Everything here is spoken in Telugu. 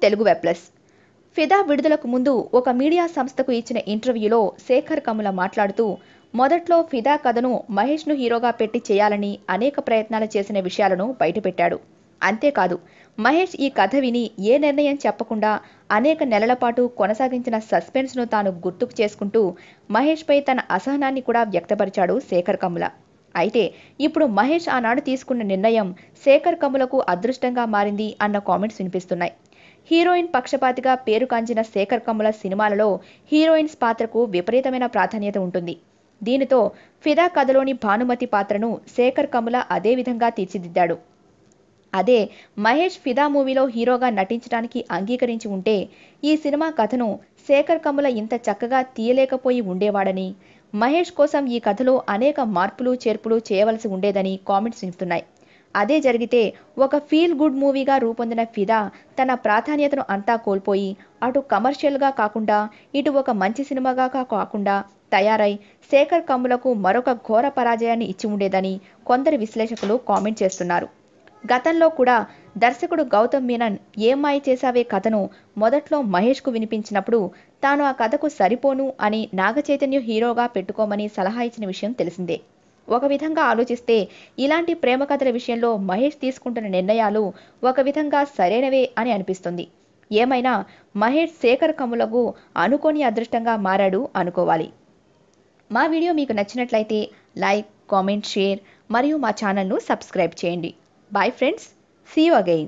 Telugu web plus. ఫిదా విడుదలకు ముందు ఒక మీడియా సంస్థకు ఇచ్చిన ఇంటర్వ్యూలో శేఖర్ కమ్ముల మాట్లాడుతూ, మొదట్లో ఫిదా కథను మహేష్ను హీరోగా పెట్టి చేయాలని అనేక ప్రయత్నాలు చేసిన విషయాలను బయటపెట్టాడు. అంతేకాదు, మహేష్ ఈ కథ విని ఏ నిర్ణయం చెప్పకుండా అనేక నెలల పాటు కొనసాగించిన సస్పెన్స్ను తాను గుర్తుకు చేసుకుంటూ మహేష్పై తన అసహనాన్ని కూడా వ్యక్తపరిచాడు శేఖర్ కమ్ముల. అయితే ఇప్పుడు మహేష్ ఆనాడు తీసుకున్న నిర్ణయం శేఖర్ కమ్ములకు అదృష్టంగా మారింది అన్న కామెంట్స్ వినిపిస్తున్నాయి. హీరోయిన్ పక్షపాతిగా పేరుగాంచిన శేఖర్ కమ్ముల సినిమాలలో హీరోయిన్స్ పాత్రకు విపరీతమైన ప్రాధాన్యత ఉంటుంది. దీనితో ఫిదా కథలోని భానుమతి పాత్రను శేఖర్ కమ్ముల అదే విధంగా తీర్చిదిద్దాడు. అదే మహేష్ ఫిదా మూవీలో హీరోగా నటించడానికి అంగీకరించి ఉంటే ఈ సినిమా కథను శేఖర్ కమ్ముల ఇంత చక్కగా తీయలేకపోయి ఉండేవాడని, మహేష్ కోసం ఈ కథలో అనేక మార్పులు చేర్పులు చేయవలసి ఉండేదని కామెంట్స్ వింటున్నాయి. అదే జరిగితే ఒక ఫీల్ గుడ్ మూవీగా రూపొందిన ఫిదా తన ప్రాధాన్యతను అంతా కోల్పోయి అటు కమర్షియల్గా కాకుండా ఇటు ఒక మంచి సినిమాగా కాకుండా తయారై శేఖర్ కమ్ములకు మరొక ఘోర పరాజయాన్ని ఇచ్చి ఉండేదని కొందరు విశ్లేషకులు కామెంట్ చేస్తున్నారు. గతంలో కూడా దర్శకుడు గౌతమ్ మీనన్ ఏం మాయ చేసావే కథను మొదట్లో మహేష్కు వినిపించినప్పుడు తాను ఆ కథకు సరిపోను అని నాగచైతన్య హీరోగా పెట్టుకోమని సలహా ఇచ్చిన విషయం తెలిసిందే. ఒక విధంగా ఆలోచిస్తే ఇలాంటి ప్రేమ కథల విషయంలో మహేష్ తీసుకుంటున్న నిర్ణయాలు ఒక విధంగా సరైనవే అని అనిపిస్తుంది. ఏమైనా మహేష్ శేఖర్ కమ్ములకు అనుకోని అదృష్టంగా మారాడు అనుకోవాలి. మా వీడియో మీకు నచ్చినట్లయితే లైక్, కామెంట్, షేర్ మరియు మా ఛానల్ను సబ్స్క్రైబ్ చేయండి. Bye friends, see you again.